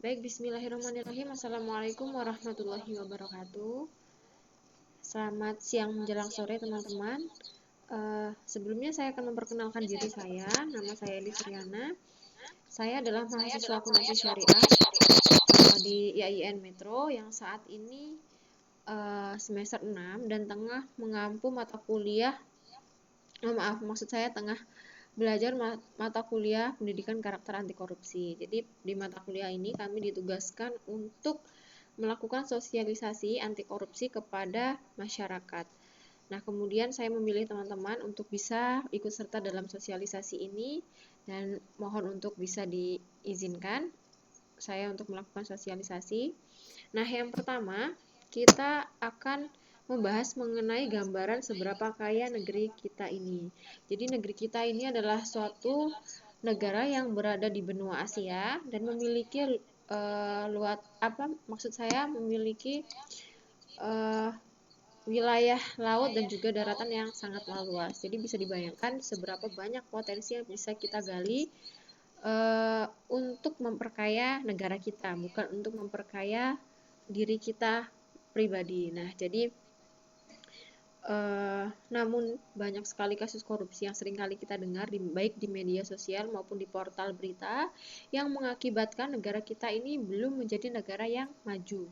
Baik, bismillahirrahmanirrahim. Assalamualaikum warahmatullahi wabarakatuh. Selamat siang menjelang sore teman-teman. Sebelumnya saya akan memperkenalkan diri saya. Nama saya Elis Riana. Saya adalah mahasiswa akuntansi syariah di IAIN Metro yang saat ini semester 6 dan tengah mengampu mata kuliah. Maksud saya tengah belajar mata kuliah pendidikan karakter anti korupsi. Jadi di mata kuliah ini kami ditugaskan untuk melakukan sosialisasi anti korupsi kepada masyarakat. Nah, kemudian saya memilih teman-teman untuk bisa ikut serta dalam sosialisasi ini dan mohon untuk bisa diizinkan saya untuk melakukan sosialisasi. Nah, yang pertama, kita akan membahas mengenai gambaran seberapa kaya negeri kita ini. Jadi negeri kita ini adalah suatu negara yang berada di benua Asia dan memiliki memiliki wilayah laut dan juga daratan yang sangatlah luas. Jadi bisa dibayangkan seberapa banyak potensi yang bisa kita gali untuk memperkaya negara kita, bukan untuk memperkaya diri kita pribadi. Nah, jadi namun banyak sekali kasus korupsi yang sering kali kita dengar baik di media sosial maupun di portal berita yang mengakibatkan negara kita ini belum menjadi negara yang maju.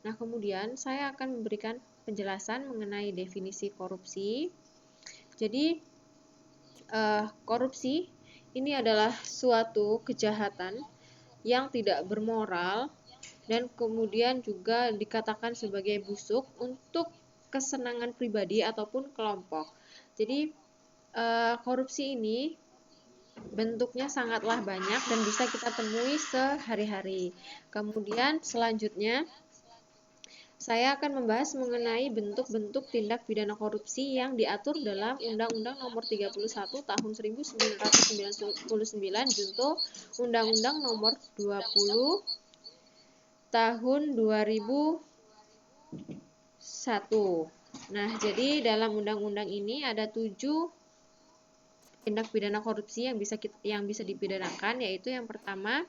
Nah, kemudian saya akan memberikan penjelasan mengenai definisi korupsi. Jadi, korupsi ini adalah suatu kejahatan yang tidak bermoral dan kemudian juga dikatakan sebagai busuk untuk kesenangan pribadi ataupun kelompok. Jadi korupsi ini bentuknya sangatlah banyak dan bisa kita temui sehari-hari. Kemudian selanjutnya saya akan membahas mengenai bentuk-bentuk tindak pidana korupsi yang diatur dalam Undang-Undang Nomor 31 Tahun 1999 junto Undang-Undang Nomor 20 Tahun 2001. Nah, jadi dalam undang-undang ini ada 7 tindak pidana korupsi yang bisa dipidanakan, yaitu yang pertama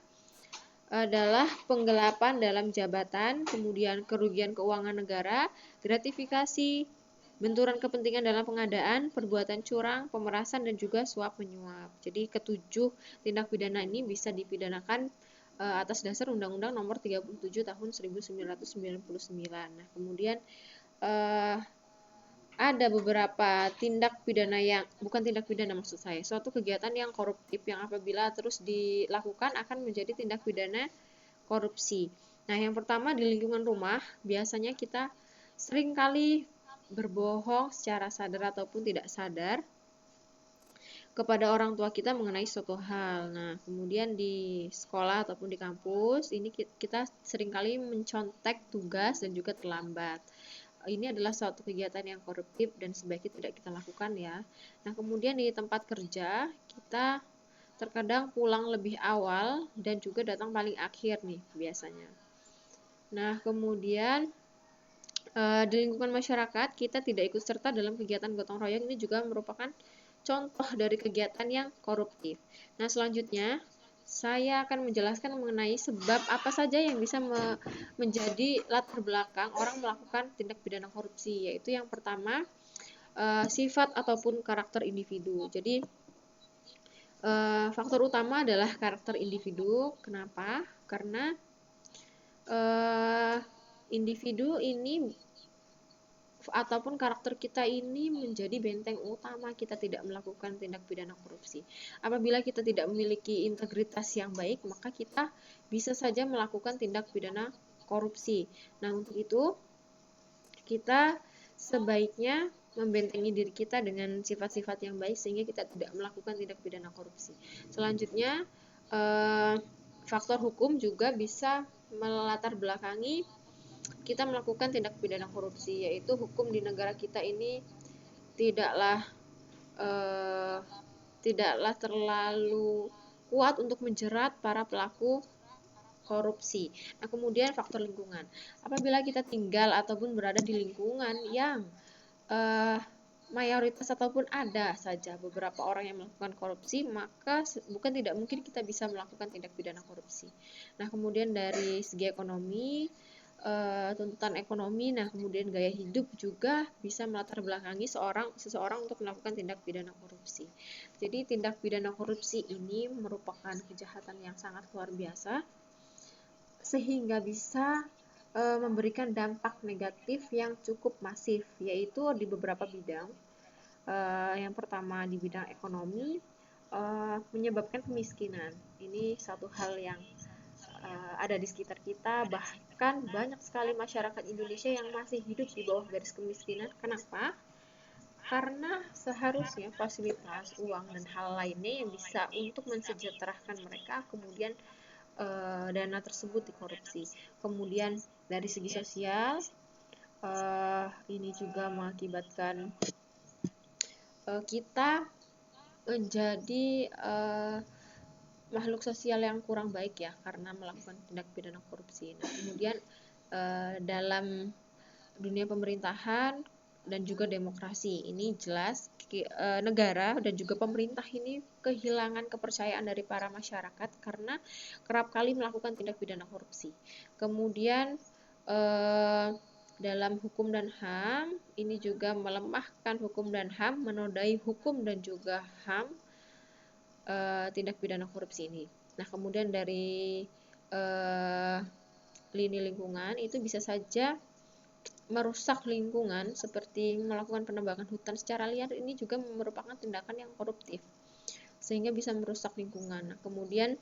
adalah penggelapan dalam jabatan, kemudian kerugian keuangan negara, gratifikasi, benturan kepentingan dalam pengadaan, perbuatan curang, pemerasan, dan juga suap menyuap. Jadi ketujuh tindak pidana ini bisa dipidanakan atas dasar Undang-Undang Nomor 37 Tahun 1999. Nah, kemudian ada beberapa tindak pidana yang bukan tindak pidana maksud saya, suatu kegiatan yang koruptif yang apabila terus dilakukan akan menjadi tindak pidana korupsi. Nah, yang pertama di lingkungan rumah, biasanya kita sering kali berbohong secara sadar ataupun tidak sadar kepada orang tua kita mengenai suatu hal. Nah, kemudian di sekolah ataupun di kampus, ini kita seringkali mencontek tugas dan juga terlambat. Ini adalah suatu kegiatan yang koruptif dan sebaiknya tidak kita lakukan ya. Nah, kemudian di tempat kerja, kita terkadang pulang lebih awal dan juga datang paling akhir nih biasanya. Nah, kemudian di lingkungan masyarakat, kita tidak ikut serta dalam kegiatan gotong royong, ini juga merupakan contoh dari kegiatan yang koruptif. Nah, selanjutnya saya akan menjelaskan mengenai sebab apa saja yang bisa menjadi latar belakang orang melakukan tindak pidana korupsi, yaitu yang pertama sifat ataupun karakter individu. Jadi faktor utama adalah karakter individu. Kenapa? Karena individu ini ataupun karakter kita ini menjadi benteng utama kita tidak melakukan tindak pidana korupsi. Apabila kita tidak memiliki integritas yang baik, maka kita bisa saja melakukan tindak pidana korupsi. Nah, untuk itu kita sebaiknya membentengi diri kita dengan sifat-sifat yang baik sehingga kita tidak melakukan tindak pidana korupsi. Selanjutnya, faktor hukum juga bisa melatar belakangi kita melakukan tindak pidana korupsi, yaitu hukum di negara kita ini tidaklah terlalu kuat untuk menjerat para pelaku korupsi. Nah, kemudian faktor lingkungan. Apabila kita tinggal ataupun berada di lingkungan yang mayoritas ataupun ada saja beberapa orang yang melakukan korupsi, maka bukan tidak mungkin kita bisa melakukan tindak pidana korupsi. Nah, kemudian dari segi ekonomi, tuntutan ekonomi, nah kemudian gaya hidup juga bisa melatar belakangi seseorang untuk melakukan tindak pidana korupsi. Jadi tindak pidana korupsi ini merupakan kejahatan yang sangat luar biasa sehingga bisa memberikan dampak negatif yang cukup masif, yaitu di beberapa bidang. Yang pertama di bidang ekonomi, menyebabkan kemiskinan. Ini satu hal yang ada di sekitar kita, bahkan banyak sekali masyarakat Indonesia yang masih hidup di bawah garis kemiskinan. Kenapa? Karena seharusnya fasilitas, uang, dan hal lainnya yang bisa untuk mensejahterakan mereka, kemudian dana tersebut dikorupsi. Kemudian dari segi sosial, ini juga mengakibatkan kita menjadi makhluk sosial yang kurang baik ya karena melakukan tindak pidana korupsi. Nah, kemudian dalam dunia pemerintahan dan juga demokrasi ini jelas negara dan juga pemerintah ini kehilangan kepercayaan dari para masyarakat karena kerap kali melakukan tindak pidana korupsi. Kemudian dalam hukum dan HAM ini juga melemahkan hukum dan HAM, menodai hukum dan juga HAM tindak pidana korupsi ini. Nah, kemudian dari lini lingkungan itu bisa saja merusak lingkungan seperti melakukan penebangan hutan secara liar, ini juga merupakan tindakan yang koruptif sehingga bisa merusak lingkungan. Nah, kemudian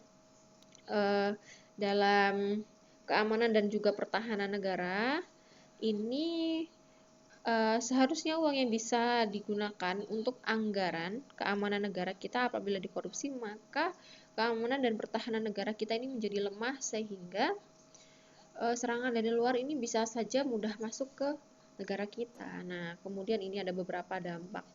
dalam keamanan dan juga pertahanan negara ini seharusnya uang yang bisa digunakan untuk anggaran keamanan negara kita apabila dikorupsi, maka keamanan dan pertahanan negara kita ini menjadi lemah sehingga serangan dari luar ini bisa saja mudah masuk ke negara kita. Nah, kemudian ini ada beberapa dampak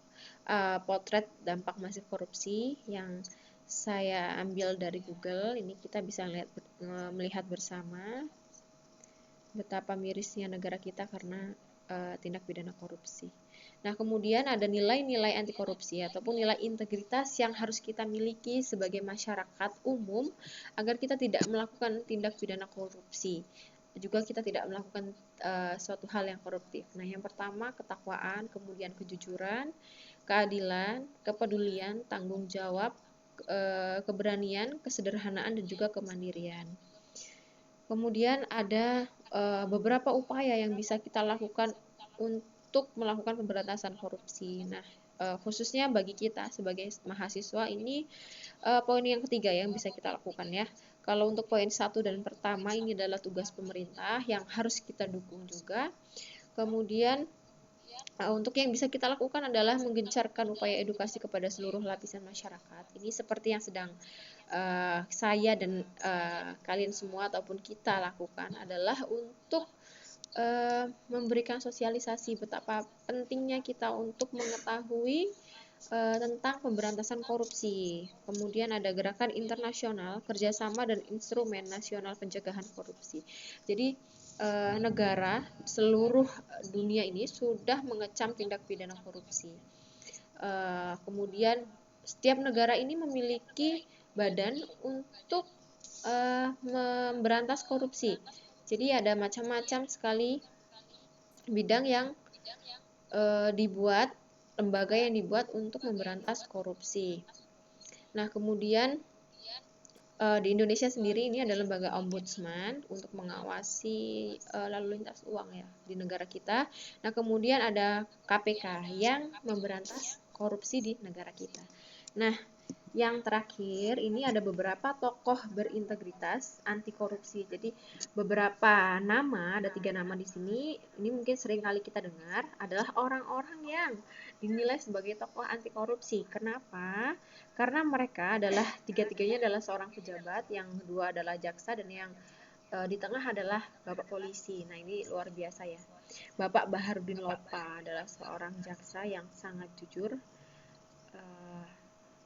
potret dampak masif korupsi yang saya ambil dari Google. Ini kita bisa melihat bersama betapa mirisnya negara kita karena tindak pidana korupsi. Nah, kemudian ada nilai-nilai anti korupsi ataupun nilai integritas yang harus kita miliki sebagai masyarakat umum agar kita tidak melakukan tindak pidana korupsi. Juga kita tidak melakukan suatu hal yang koruptif. Nah, yang pertama ketakwaan, kemudian kejujuran, keadilan, kepedulian, tanggung jawab, keberanian, kesederhanaan, dan juga kemandirian. Kemudian ada beberapa upaya yang bisa kita lakukan untuk melakukan pemberantasan korupsi. Nah, khususnya bagi kita sebagai mahasiswa ini poin yang ketiga yang bisa kita lakukan ya. Kalau untuk poin 1 dan pertama ini adalah tugas pemerintah yang harus kita dukung juga. Kemudian untuk yang bisa kita lakukan adalah menggencarkan upaya edukasi kepada seluruh lapisan masyarakat. Ini seperti yang sedang saya dan kalian semua ataupun kita lakukan adalah untuk memberikan sosialisasi betapa pentingnya kita untuk mengetahui tentang pemberantasan korupsi. Kemudian ada gerakan internasional, kerjasama dan instrumen nasional pencegahan korupsi. Jadi negara seluruh dunia ini sudah mengecam tindak pidana korupsi. Kemudian setiap negara ini memiliki badan untuk memberantas korupsi. Jadi ada macam-macam sekali bidang yang dibuat, lembaga yang dibuat untuk memberantas korupsi. Nah, kemudian di Indonesia sendiri ini ada lembaga ombudsman untuk mengawasi lalu lintas uang ya di negara kita. Nah, kemudian ada KPK yang memberantas korupsi di negara kita. Nah, yang terakhir ini ada beberapa tokoh berintegritas anti korupsi. Jadi beberapa nama, ada 3 nama di sini. Ini mungkin sering kali kita dengar adalah orang-orang yang dinilai sebagai tokoh anti korupsi. Kenapa? Karena mereka adalah tiga-tiganya adalah seorang pejabat, yang kedua adalah jaksa, dan yang di tengah adalah Bapak polisi. Nah, ini luar biasa ya. Bapak Baharudin Lopa adalah seorang jaksa yang sangat jujur.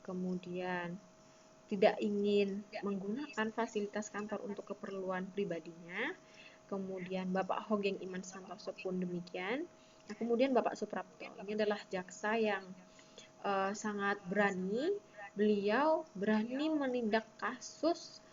Kemudian tidak ingin menggunakan fasilitas kantor untuk keperluan pribadinya. Kemudian Bapak Hogeng Iman Santoso pun demikian. Nah, kemudian Bapak Suprapto, ini adalah jaksa yang sangat berani. Beliau berani menindak kasus